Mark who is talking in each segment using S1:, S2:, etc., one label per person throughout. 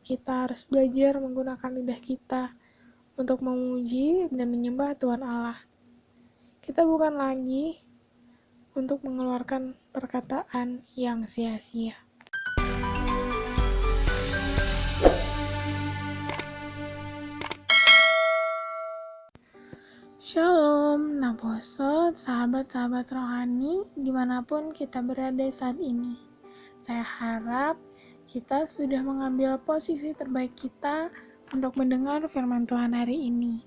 S1: kita harus belajar menggunakan lidah kita untuk memuji dan menyembah Tuhan Allah. Kita bukan lagi untuk mengeluarkan perkataan yang sia-sia. Shalom, Naposot, sahabat-sahabat rohani dimanapun kita berada saat ini. Saya harap kita sudah mengambil posisi terbaik kita untuk mendengar firman Tuhan hari ini.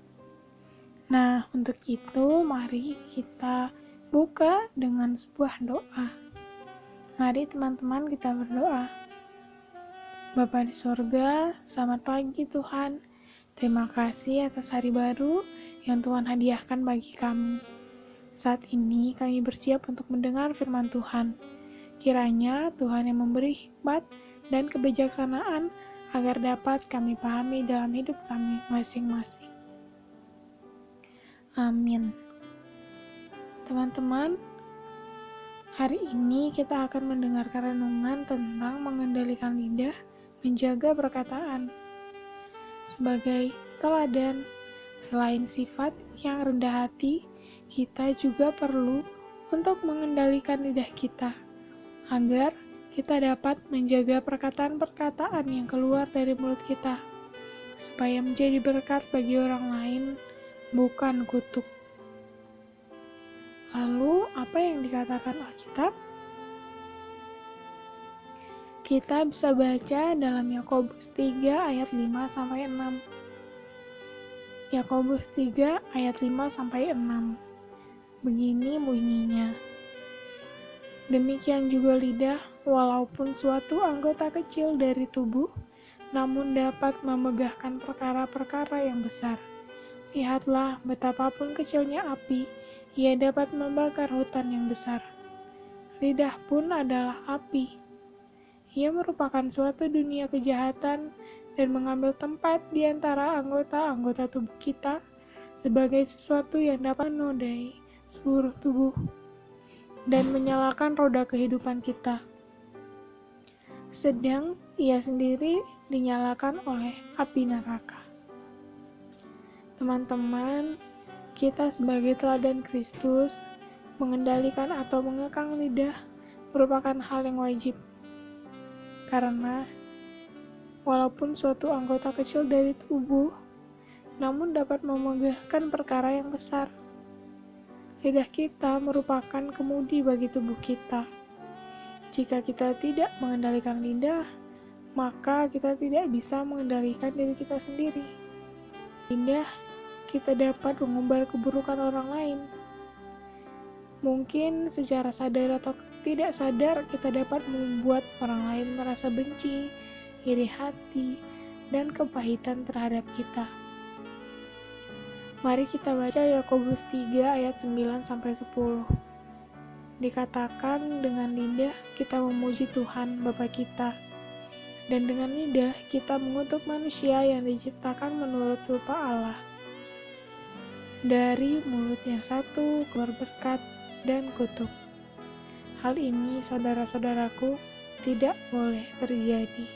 S1: Nah, untuk itu mari kita buka dengan sebuah doa. Mari teman-teman kita berdoa. Bapa di sorga, selamat pagi Tuhan. Terima kasih atas hari baru yang Tuhan hadiahkan bagi kami. Saat ini kami bersiap untuk mendengar firman Tuhan. Kiranya Tuhan yang memberi hikmat dan kebijaksanaan agar dapat kami pahami dalam hidup kami masing-masing. Amin. Teman-teman, hari ini kita akan mendengarkan renungan tentang mengendalikan lidah, menjaga perkataan. Sebagai teladan, selain sifat yang rendah hati, kita juga perlu untuk mengendalikan lidah kita, agar kita dapat menjaga perkataan-perkataan yang keluar dari mulut kita, supaya menjadi berkat bagi orang lain, bukan kutuk. Lalu, apa yang dikatakan Alkitab? Kita bisa baca dalam Yakobus 3 ayat 5-6. Yakobus 3 ayat 5-6. Begini bunyinya. Demikian juga lidah, walaupun suatu anggota kecil dari tubuh, namun dapat memegahkan perkara-perkara yang besar. Lihatlah betapapun kecilnya api, ia dapat membakar hutan yang besar. Lidah pun adalah api. Ia merupakan suatu dunia kejahatan dan mengambil tempat di antara anggota-anggota tubuh kita sebagai sesuatu yang dapat menodai seluruh tubuh dan menyalakan roda kehidupan kita. Sedang ia sendiri dinyalakan oleh api neraka. Teman-teman, kita sebagai teladan Kristus, mengendalikan atau mengekang lidah merupakan hal yang wajib. Karena walaupun suatu anggota kecil dari tubuh, namun dapat memegahkan perkara yang besar. Lidah kita merupakan kemudi bagi tubuh kita. Jika kita tidak mengendalikan lidah, maka kita tidak bisa mengendalikan diri kita sendiri. Lidah kita dapat mengumbar keburukan orang lain. Mungkin secara sadar atau tidak sadar kita dapat membuat orang lain merasa benci, iri hati, dan kepahitan terhadap kita. Mari kita baca Yakobus 3 ayat 9-10. Dikatakan dengan lidah kita memuji Tuhan Bapa kita, dan dengan lidah kita mengutuk manusia yang diciptakan menurut rupa Allah. Dari mulut yang satu keluar berkat dan kutuk. Hal ini, saudara-saudaraku, tidak boleh terjadi.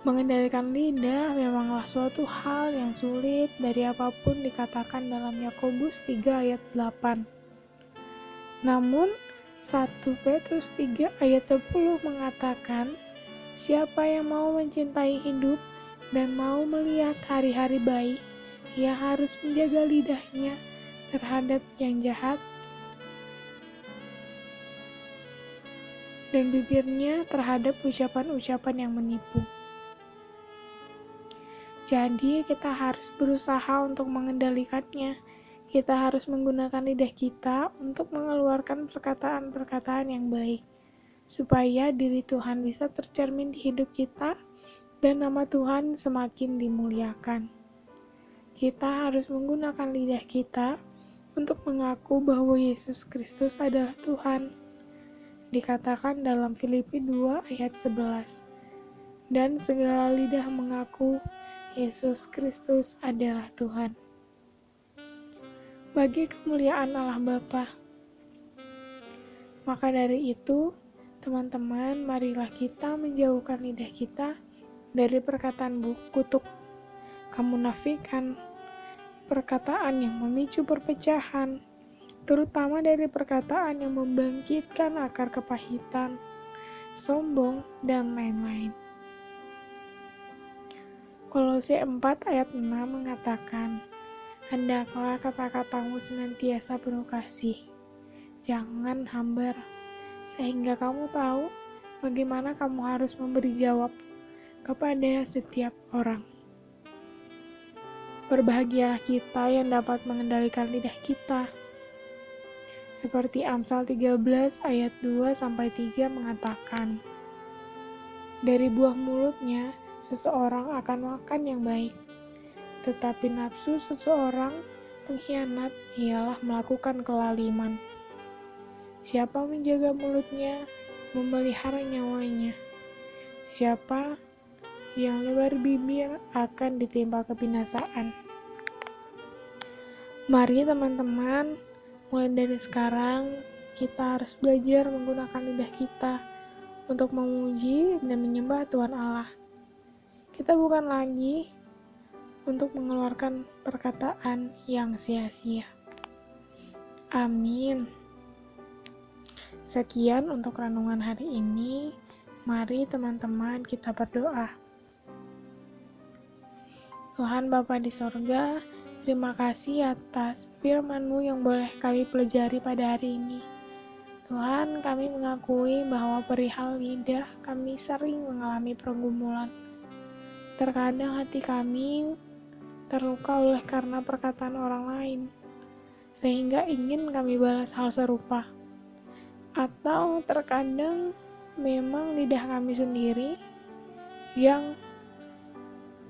S1: Mengendalikan lidah memanglah suatu hal yang sulit dari apapun dikatakan dalam Yakobus 3 ayat 8. Namun, 1 Petrus 3 ayat 10 mengatakan, siapa yang mau mencintai hidup dan mau melihat hari-hari baik, ia harus menjaga lidahnya terhadap yang jahat dan bibirnya terhadap ucapan-ucapan yang menipu. Jadi kita harus berusaha untuk mengendalikannya. Kita harus menggunakan lidah kita untuk mengeluarkan perkataan-perkataan yang baik, supaya diri Tuhan bisa tercermin di hidup kita dan nama Tuhan semakin dimuliakan. Kita harus menggunakan lidah kita untuk mengaku bahwa Yesus Kristus adalah Tuhan. Dikatakan dalam Filipi 2 ayat 11. Dan segala lidah mengaku Yesus Kristus adalah Tuhan. Bagi kemuliaan Allah Bapa. Maka dari itu, Teman-teman, marilah kita menjauhkan lidah kita dari perkataan kutuk, kemunafikan, perkataan yang memicu perpecahan, terutama dari perkataan yang membangkitkan akar kepahitan, sombong, dan lain-lain. Kolose 4 ayat 6 mengatakan, hendaklah kata-katamu senantiasa penuh kasih, jangan hambar, sehingga kamu tahu bagaimana kamu harus memberi jawab kepada setiap orang. Berbahagialah kita yang dapat mengendalikan lidah kita. Seperti Amsal 13 ayat 2-3 mengatakan, dari buah mulutnya seseorang akan makan yang baik, tetapi nafsu seseorang pengkhianat ialah melakukan kelaliman. Siapa menjaga mulutnya, memelihara nyawanya. Siapa yang lebar bibir akan ditimpa kebinasaan. Mari teman-teman, mulai dari sekarang kita harus belajar menggunakan lidah kita untuk memuji dan menyembah Tuhan Allah. Kita bukan lagi untuk mengeluarkan perkataan yang sia-sia. Amin. Sekian untuk renungan hari ini. Mari teman-teman kita berdoa. Tuhan Bapa di sorga, terima kasih atas firman-Mu yang boleh kami pelajari pada hari ini. Tuhan, kami mengakui bahwa perihal lidah kami sering mengalami pergumulan. Terkadang hati kami terluka oleh karena perkataan orang lain, sehingga ingin kami balas hal serupa. Atau terkadang memang lidah kami sendiri yang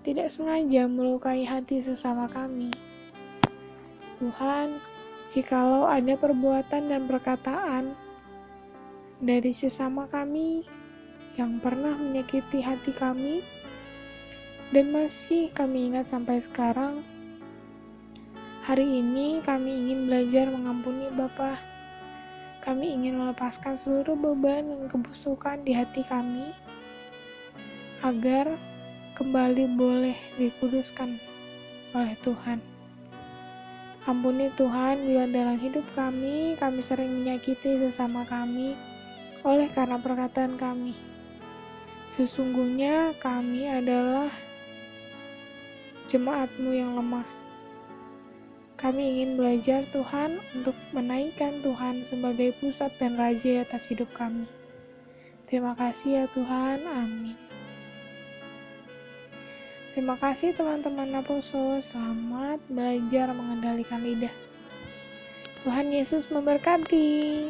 S1: tidak sengaja melukai hati sesama kami. Tuhan, jikalau ada perbuatan dan perkataan dari sesama kami yang pernah menyakiti hati kami, dan masih kami ingat sampai sekarang, hari ini kami ingin belajar mengampuni Bapa. Kami ingin melepaskan seluruh beban dan kebusukan di hati kami, agar kembali boleh dikuduskan oleh Tuhan. Ampuni Tuhan bila dalam hidup kami sering menyakiti sesama kami oleh karena perkataan kami. Sesungguhnya kami adalah jemaat-Mu yang lemah. Kami ingin belajar Tuhan untuk menaikkan Tuhan sebagai pusat dan raja atas hidup kami. Terima kasih ya Tuhan, amin. Terima kasih teman-teman Apostle, selamat belajar mengendalikan lidah. Tuhan Yesus memberkati.